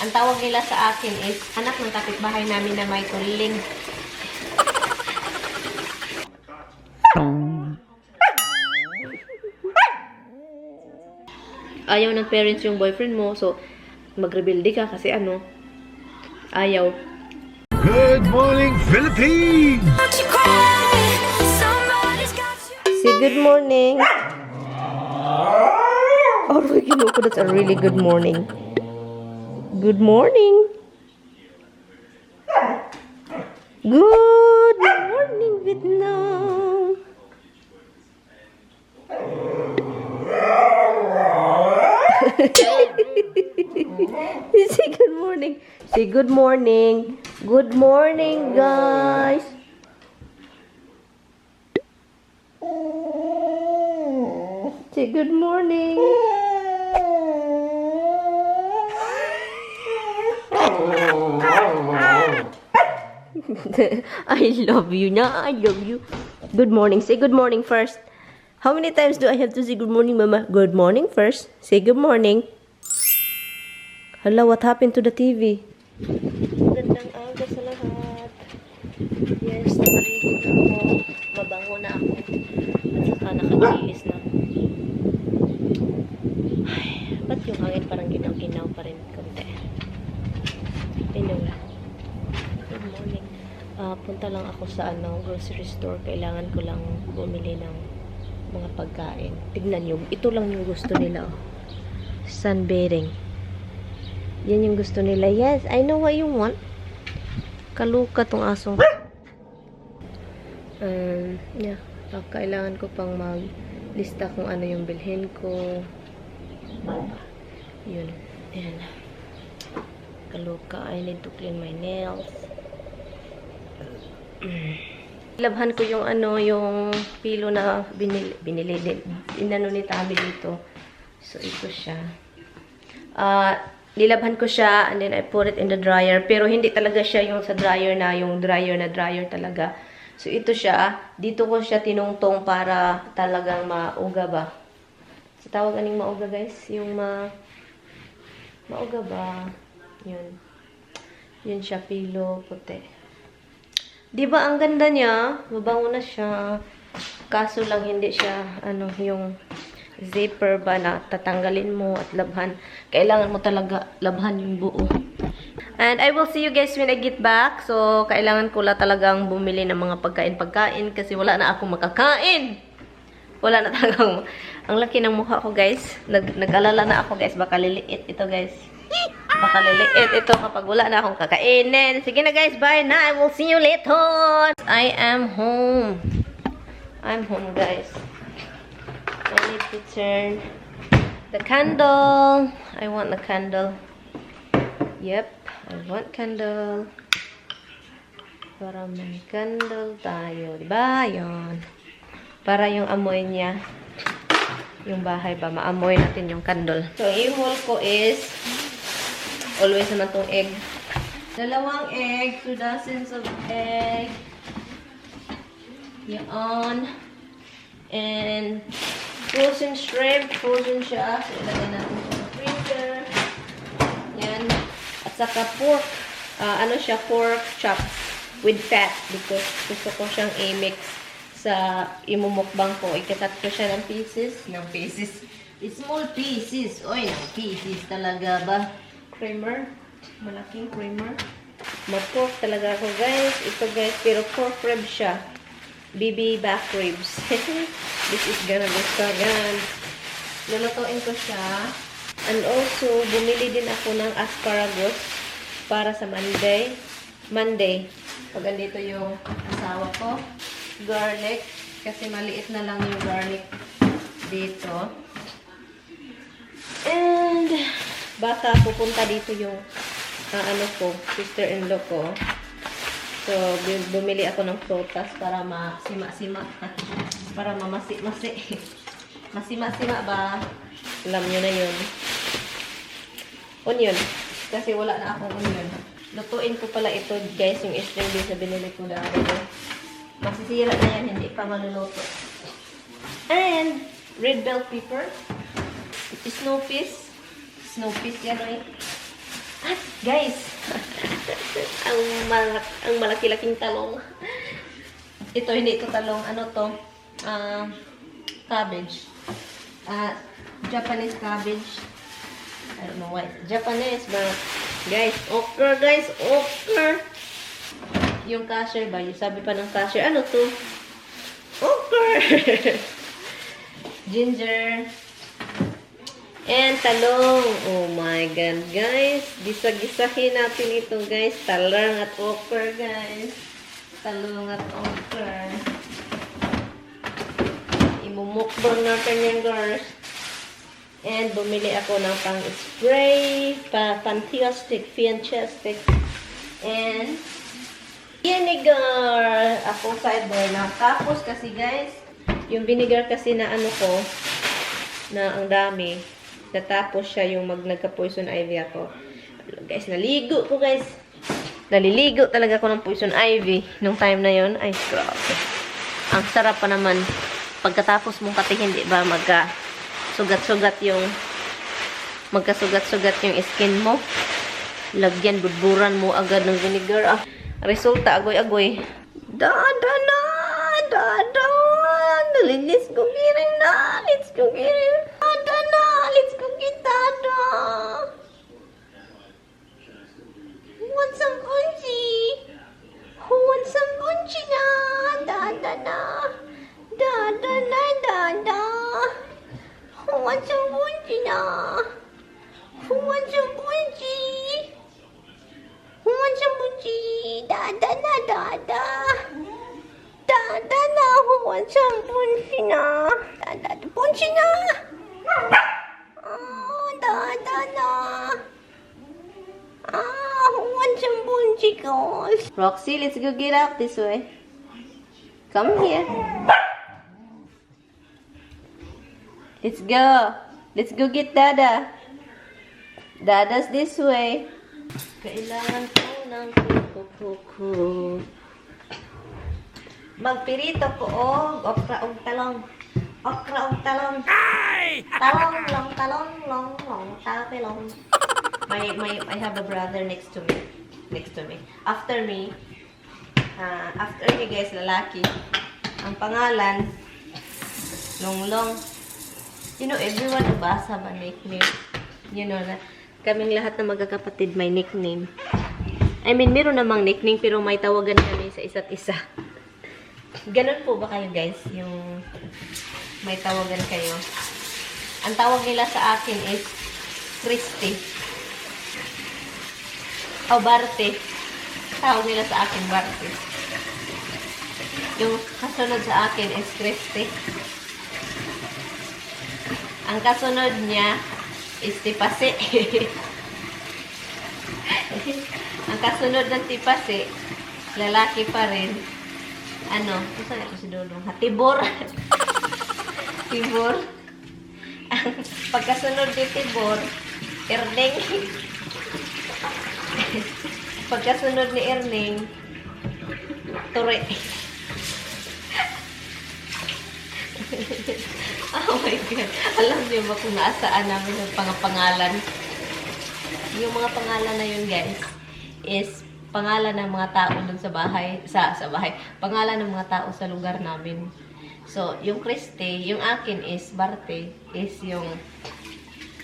Ang tawag nila sa akin is anak ng kapitbahay namin na may tuling. Ayaw ng parents yung boyfriend mo, so mag-rebelde ka kasi ano, ayaw. Good morning, Philippines! Say good morning. Oh, Gino, that's a really good morning. Good morning. Good morning, Vietnam. Say good morning. Say good morning. Good morning, guys. Say good morning. I love you na. I love you. Good morning. Say good morning first. How many times do I have to say good morning, Mama? Good morning first. Say good morning. Hala, what happened to the TV? Magandang aga sa lahat. Yes, nakaligo na ako. Mabango na ako. At saka nakakihis na. Ay, ba't yung hangin parang ginaw-ginaw pa rin konti? Anyway. Good morning. Punta lang ako sa grocery store. Kailangan ko lang bumili ng mga pagkain. Tignan nyo. Ito lang yung gusto nila. Oh. Sunbathing. Yan yung gusto nila. Yes, I know what you want. Kaluka tong asong. Yeah. Kailangan ko pang maglista kung ano yung bilhin ko. Yun. Ayan. Kaluka. I need to clean my nails. Labhan ko yung yung pilo na binili din. Inano ni Tami dito. So, ito siya. Nilabhan ko siya and then I put it in the dryer. Pero hindi talaga siya yung sa dryer na, yung dryer na dryer talaga. So, ito siya. Dito ko siya tinungtong para talagang mauga ba. So, tawag aning mauga, guys. Yung mauga ba. Yun. Yun siya, pilo, puti. Diba, ang ganda niya. Mabango na siya. Kaso lang, hindi siya, yung zipper ba na tatanggalin mo at labhan. Kailangan mo talaga labhan yung buo. And I will see you guys when I get back. So, kailangan ko lang talagang bumili ng mga pagkain-pagkain kasi wala na akong makakain. Wala na talagang. Ang laki ng mukha ko, guys. Nag-alala na ako, guys. Baka liliit ito, guys. Baka liliit ito kapag wala na akong kakainin. Sige na, guys. Bye na. I will see you later. I am home. I'm home, guys. I need to turn the candle. I want the candle. Yep, I want candle. Para may candle tayo. Diba? Yun. Para yung amoy niya, yung bahay ba, maamoy natin yung candle. So, yung haul ko is, always naman tong egg. 2 egg, 2 dozens of egg. Yan. And frozen shrimp. Frozen siya. So, ilagay natin sa freezer. Yan. At saka pork. Siya, pork chop with fat. Because gusto ko siyang i-mix sa imumukbang ko. Ikatat ko siya ng pieces. Small pieces. Oy, pieces talaga ba? Creamer. Malaking creamer. Ma-pork talaga ako, guys. Ito, guys. Pero pork rib siya. BB back ribs. This is gonna be so good. Lulutuin ko siya. And also, bumili din ako ng asparagus para sa Monday. Pag andito yung asawa ko. Garlic. Kasi maliit na lang yung garlic dito. And, baka pupunta dito yung sister-in-law ko. So, bumili ako ng prutas para masima-sima. Para mamasi-masi. Masima-sima ba? Alam nyo na yun. Onion. Kasi wala na akong onion. Lutuin ko pala ito, guys, yung string beans na binili ko dati. Masisira na yan, hindi pa maluluto. And, red bell pepper. Snow peas. Snow peas yan, right? At guys, ang malaki-laking talong. Ito, hindi ito talong. Ano to? Cabbage. Japanese cabbage. I don't know why. Japanese, but guys, okra guys, okra. Yung cashier ba? Yung sabi pa ng cashier, ano to? Okra. Ginger. And talong. Oh my God, guys. Gisa-gisahin natin ito, guys. Talong at okra, guys. Talong at okra. Imumukbang natin yan, guys. And bumili ako ng pang-spray, fantastic, and vinegar. Apple cider na. Tapos kasi, guys, yung vinegar kasi na ano ko, na ang dami. Natapos siya yung nagka-poison ivy ako. Guys, naligo ko, guys. Naliligo talaga ako ng poison ivy nung time na yon. Ay, grabe. Ang sarap pa naman. Pagkatapos mong katihin, di ba, magkasugat-sugat yung skin mo. Lagyan, budburan mo agad ng vinegar. Resulta, agoy-agoy. Dada na! Dada! Let's go get it na! Let's go get it! Dada na! Let's go get dada! Who wants some bunchi? Who wants some bunchi na? Dada na! Dada na! Dada! Who wants some bunchi na? Who wants some bunchi? Who wants some bunchi? Dada na! Dada! Dada na! Who wants some bunchi na? Dada! Bunchi na! Oh, dada na! Who wants some bunchi, guys? Roxy, let's go get out this way. Come here. Let's go. Let's go get Dada. Dada's this way. Kailangan ko ng kuku. Magpirito ko okra og talong. Okra og talong. Talong, long, tapilong. I have a brother next to me. After me, guys, lalaki. Ang pangalan, Longlong. You know, everyone ubasa ba nickname? You know na, kaming lahat na magkakapatid may nickname. I mean, meron namang nickname pero may tawagan kami sa isa't isa. Ganun po ba kayo, guys? Yung may tawagan kayo. Ang tawag nila sa akin is Christy. O Barte. Tawag nila sa akin Barte. Yung kasunod sa akin is Christy. Ang kasunod niya is Tipasi. Ang kasunod ng Tipasi, lalaki pa rin. Ano? Saan ito si Dodong? Tibor. Tibor. Ang pagkasunod ni Tibor, Erning. Pagkasunod ni Erning, Ture. Oh my God. Alam niyo ba kung nasaan namin yung pangalan? Yung mga pangalan na yun, guys, is pangalan ng mga tao dun sa bahay. Sa bahay. Pangalan ng mga tao sa lugar namin. So, yung Christy, yung akin is Barte, is yung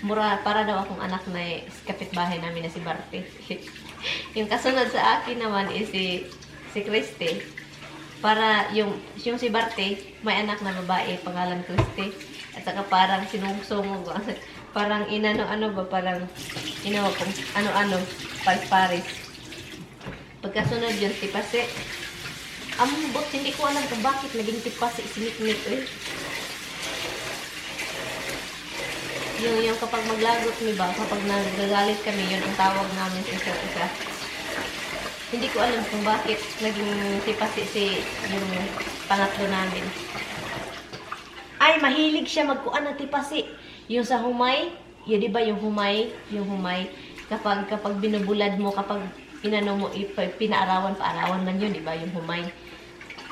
para daw akong anak na kapitbahay namin na si Barte. Yung kasunod sa akin naman is si Christy. Para yung si Barte, may anak na babae, pangalan Christy. At saka parang sinungsong, parang inano-ano ba, parang inawag kong ano-ano, paris-paris. Pagkasunod yun, Tipasi. Ambot, hindi ko alam kung bakit naging Tipasi, sinik-nik eh. Yung kapag maglagot, diba, kapag nagagalit kami, yun ang tawag namin sa isa't isa. Hindi ko alam kung bakit naging Tipasi yung pangatlo namin. Ay, mahilig siya magkuan ng Tipasi. Yung sa humay, yun diba yung humay, kapag binubulad mo, kapag inano mo, paarawan man yun, diba, yung humay,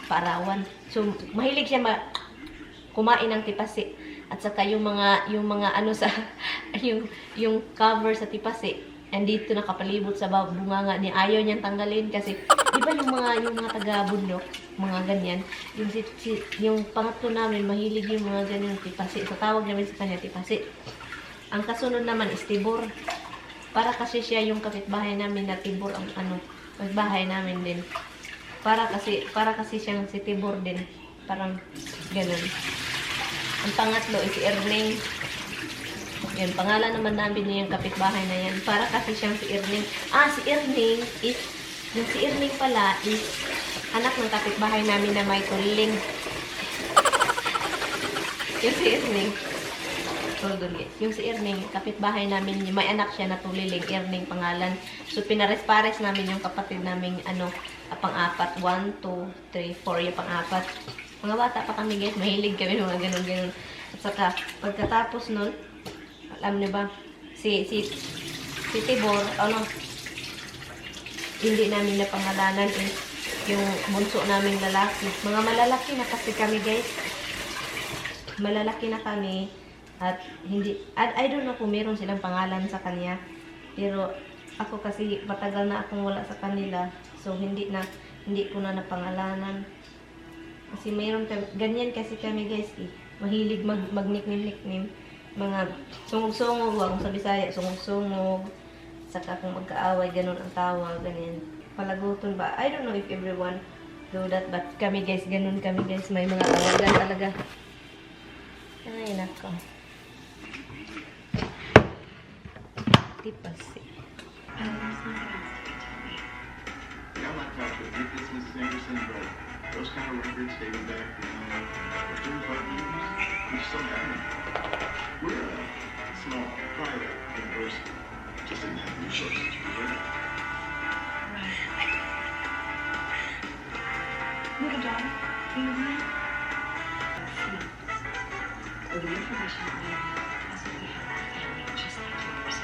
paarawan. So, mahilig siya kumain ng Tipasi. At saka yung mga ano sa yung cover sa Tipasi, andito nakapalibot sa bunganga ni ayaw niyang tanggalin kasi di ba yung mga taga-bundok, mga ganyan, yung pangatlo namin mahilig yung mga ganyan tipasi. So tawag namin sa kanya tipasi. Ang kasunod naman is tibor. Para kasi siya yung kapitbahay namin na tibor ang kapitbahay namin din. Para kasi siyang si tibor din. Parang ganun. Ang pangatlo is si Erling. Yan, pangalan naman namin niya yung kapitbahay na yan. Para kasi siyang si Erling. Si Erling is, yung si Erling pala is anak ng kapitbahay namin na may tuliling. Yung si Erling. Yung si Erling, kapitbahay namin, may anak siya na tuliling, Erling pangalan. So, pinares-pares namin yung kapatid namin, pang-apat. 1, 2, 3, 4, yung pang-apat. Mga bata pa kami guys, mahilig kami mga ganun-ganun. At saka, pagkatapos nun, alam niyo ba, si Tibor, hindi namin napangalanan is yung bunso namin lalaki. Mga malalaki na kasi kami guys. Malalaki na kami. At I don't know kung meron silang pangalan sa kanya. Pero ako kasi matagal na akong wala sa kanila. So hindi ko na napangalanan. Kasi mayroon ganyan kasi kami guys eh. Mahilig mag-nickname. Mga sungog-sungog, kung sa Bisaya, sungog-sungog. Saka kung magkaaway, ganun ang tawag, ganyan. Palaguton ba? I don't know if everyone do that, but kami guys, ganun kami guys. May mga tawagan talaga. Ay, nako. Tipasi. Yeah, I'm not talking to this Mrs. Anderson, but those kind of records dating back, 35 years, we're so happy. We're a small, private university. Just didn't have the resources to present it. Right. You have a daughter? Do you mind? With the information that we have, that's what we have our family, just like yours.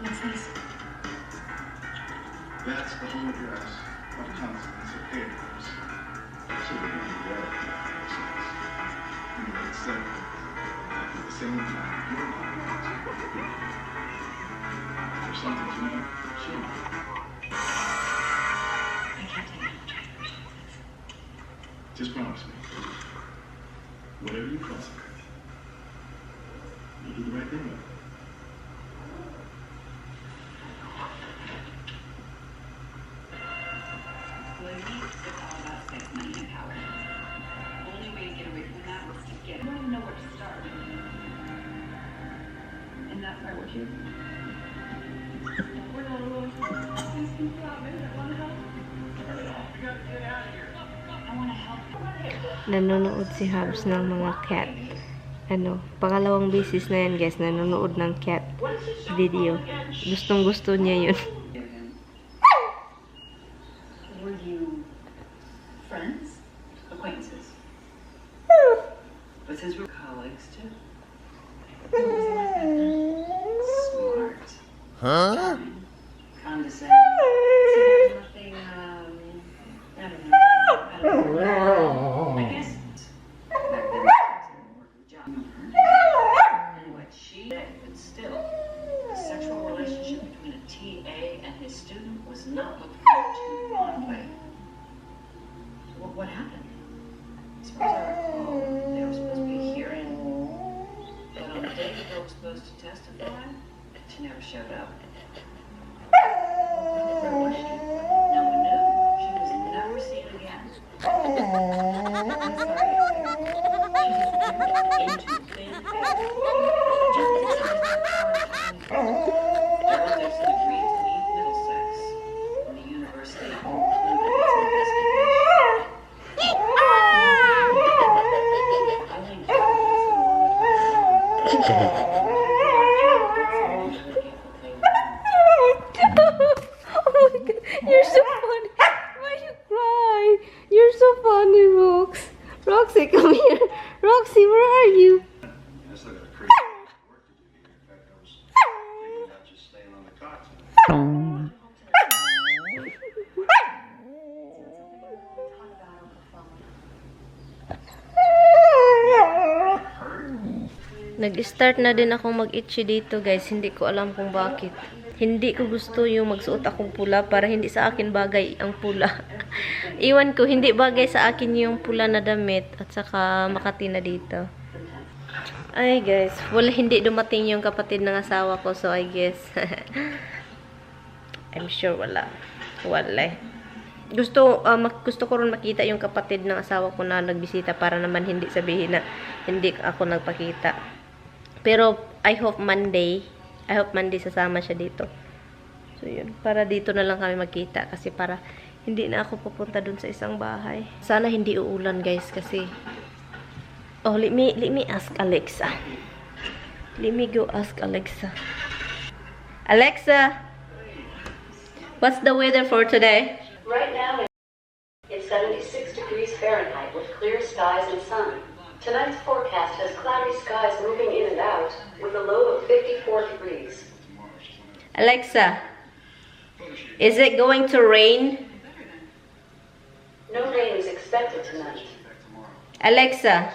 What's this? That's the home address of Constance Abrams. Should have been read in that sense. You know, it's at the same time, you're not going to put it in. If there's something to know, she'll know. I can't take any change. Just promise me. Whatever you cross, you'll do the right thing with it. Well, it's all about sex, money, and power. The only way to get away from that was to get. I don't even know where to start. And that's why we're here. We're not alone. These people out there that want to help. We gotta get out of here. I want to help. Nanonood si Habs ng mga cat. Pangalawang beses na yan guys, nanonood ng cat video. Gustong gusto niya yun. Were you friends? Acquaintances? But since we're colleagues too. What was he like back then? Smart. Charming. Condescending. See, nothing, I don't know. I guess back then it was more of a job. And what she did, but still, the sexual relationship between a TA and his student was not looked too fondly. What happened? As far as I recall, they were supposed to be hearing, but on the day that they were supposed to testify, she never showed up. Where was she? No one knew. She was never seen again. I'm sorry. She disappeared into thin air. Just decided to earn their degree to leave Middlesex when the university concluded its investigation. Only John was the one with her. Oh my god, you're so funny. Why you cry? You're so funny, Rox. Roxy, come here. Roxy, where are you? I still got a crazy. Nag-start na din akong mag-itchy dito, guys. Hindi ko alam kung bakit. Hindi ko gusto yung magsuot akong pula para hindi sa akin bagay ang pula. Iwan ko, hindi bagay sa akin yung pula na damit at saka Makati na dito. Ay, guys. Wala, hindi dumating yung kapatid ng asawa ko, so I guess. I'm sure wala. Wala. Gusto ko rin makita yung kapatid ng asawa ko na nagbisita para naman hindi sabihin na hindi ako nagpakita. Pero I hope Monday sasama siya dito. So yun, para dito na lang kami magkita kasi para hindi na ako pupunta dun sa isang bahay. Sana hindi uulan, guys, kasi let me ask Alexa. Let me go ask Alexa. Alexa, what's the weather for today? Right now, it's 76 degrees Fahrenheit with clear skies and sun. Tonight's forecast has cloudy skies moving in and out with a low of 54 degrees. Alexa, is it going to rain? No rain is expected tonight. Alexa,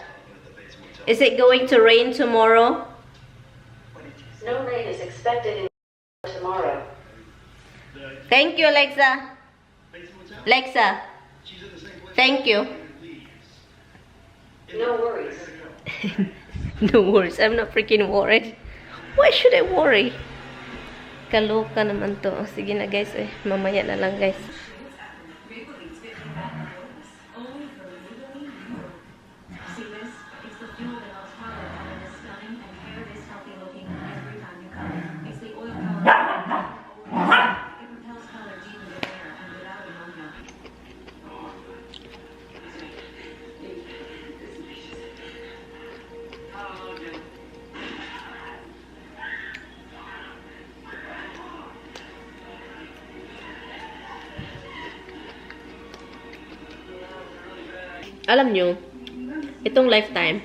is it going to rain tomorrow? No rain is expected in tomorrow. Thank you, Alexa. Alexa, thank you. No worries. No worries. I'm not freaking worried. Why should I worry? Kaloka naman to. Sige na, guys. Mamaya na lang, guys. Alam nyo, itong Lifetime,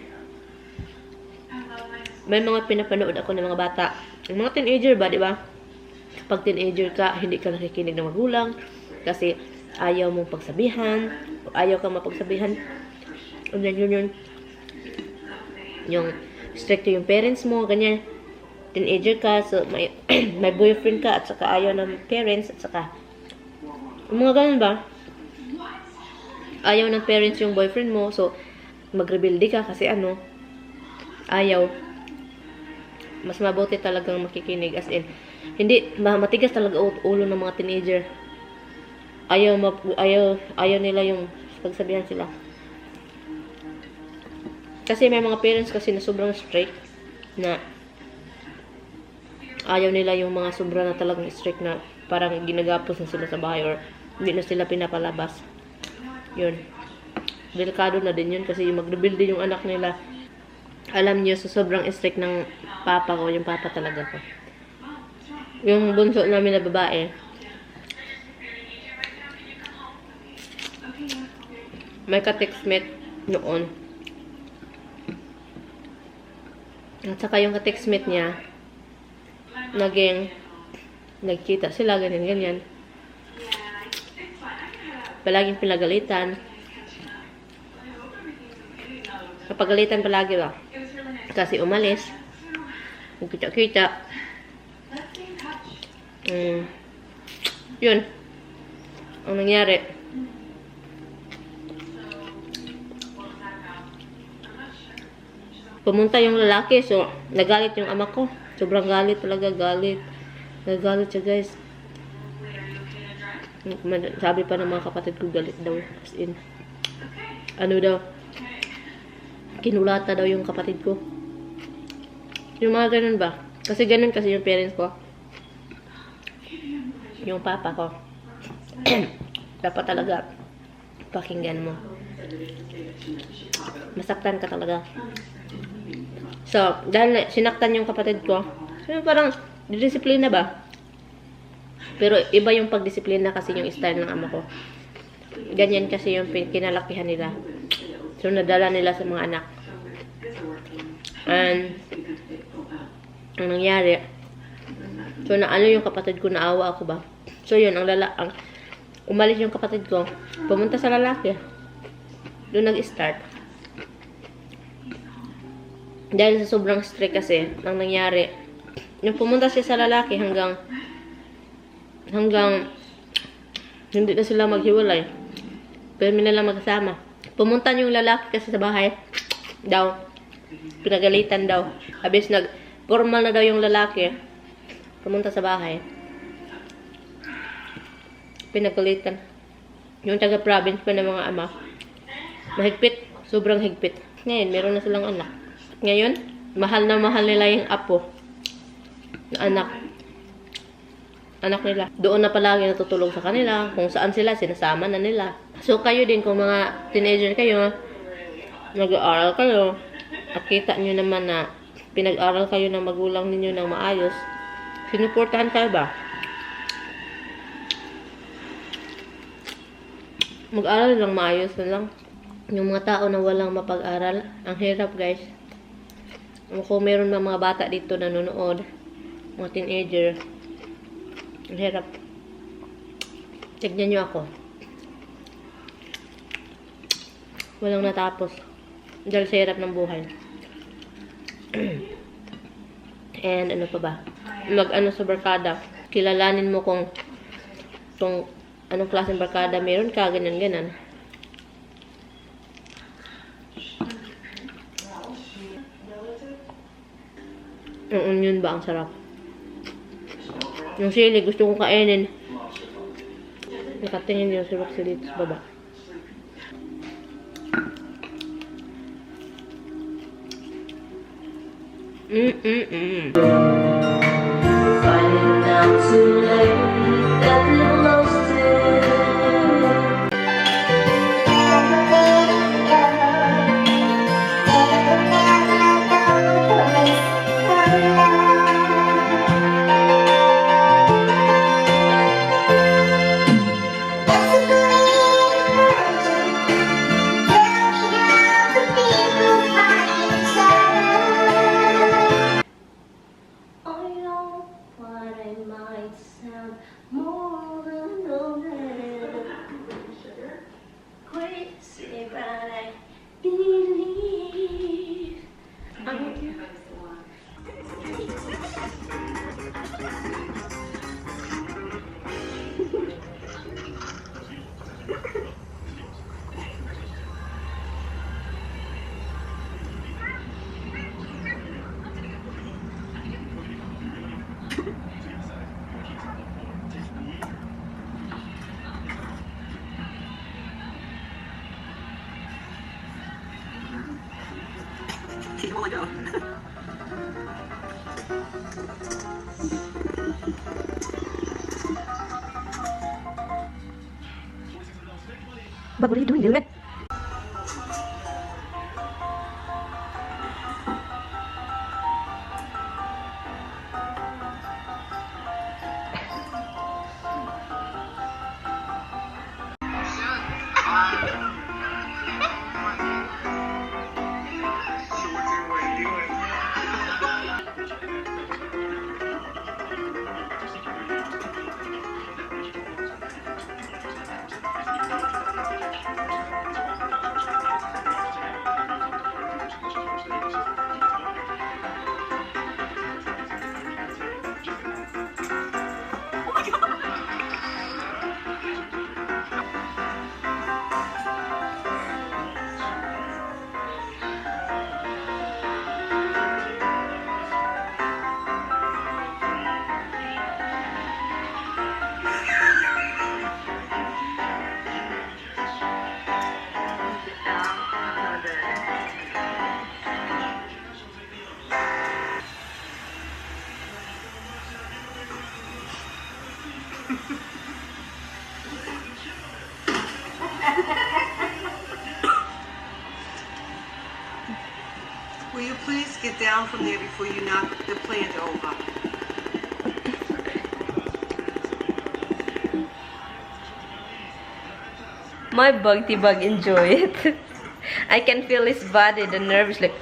may mga pinapanood ako ng mga bata. Yung mga teenager ba, di ba? Kapag teenager ka, hindi ka nakikinig ng magulang kasi ayaw mong pagsabihan, o ayaw kang mapagsabihan. And then yun, yung strict yung parents mo, ganyan. Teenager ka, so may, may boyfriend ka, at saka ayaw ng parents, at saka yung mga ganun ba? Ayaw ng parents yung boyfriend mo, so magrebelde ka kasi ayaw. Mas mabuti talagang makikinig, as in hindi matigas talaga ulo ng mga teenager. Ayaw nila yung pagsabihan sila. Kasi may mga parents kasi na sobrang strict na ayaw nila yung mga sobra na talagang strict na parang ginagapos na sila sa bahay or hindi na sila pinapalabas. Yun. Delikado na din yun kasi yung magrebuild yung anak nila. Alam niyo, so sobrang strict ng papa ko, yung papa talaga ko. Yung bunso namin na babae, may ka-textmate noon. At saka yung ka-textmate niya, nagkita sila, ganyan. Palaging pinagalitan. Kapagalitan palagi ba? Kasi umalis. Nagkita-kita. Yun. Ang nangyari. Pumunta yung lalaki. So, nagalit yung ama ko. Sobrang galit talaga. Nagalit siya, guys. Sabi pa ng mga kapatid ko, galit daw. As in, daw, kinulata daw yung kapatid ko. Yung mga ganun ba? Kasi ganun kasi yung parents ko. Yung papa ko. Dapat talaga pakinggan mo. Masaktan ka talaga. So, dahil sinaktan yung kapatid ko, so parang disiplina ba? Pero iba yung pagdisiplina kasi yung style ng ama ko. Ganyan kasi yung kinalakihan nila. So, nadala nila sa mga anak. And, ang nangyari, So, naano yung kapatid ko, naawa ako ba? So, yun, umalis yung kapatid ko. Pumunta sa lalaki. Doon nag-start. Dahil sa sobrang strict kasi, ang nangyari, yung pumunta siya sa lalaki hanggang hindi na sila maghiwalay. Pero na lang magkasama. Pumunta yung lalaki kasi sa bahay. Daw. Pinagalitan daw. Abis formal na daw yung lalaki. Pumunta sa bahay. Pinagalitan. Yung taga-province pa ng mga ama. Mahigpit. Sobrang higpit. Ngayon, meron na silang anak. Ngayon, mahal na mahal nila yung apo. Na anak nila. Doon na palagi natutulog sa kanila. Kung saan sila, sinasama na nila. So, kayo din, kung mga teenager kayo, nag-aaral kayo, at kita nyo naman na pinag-aral kayo ng magulang ninyo ng maayos, sinuportahan kayo ba? Mag-aral lang maayos na lang. Yung mga tao na walang mapag-aral, ang hirap guys. Kung meron mga bata dito na nanonood, mga teenager, ang hirap. Tignan nyo ako. Walang natapos. Dahil sa hirap ng buhay. And ano pa ba? Mag-ano sa barkada. Kilalanin mo kung anong klaseng barkada meron ka, ganyan-ganan. Yun ba ang sarap? Yung sili, gusto kong kainin. Nakatingin yung sirok sili sa baba. Finding out too late that we lost it. But what are you doing, dude? Will you please get down from there before you knock the plant over? My bug enjoy it. I can feel his body, the nerves like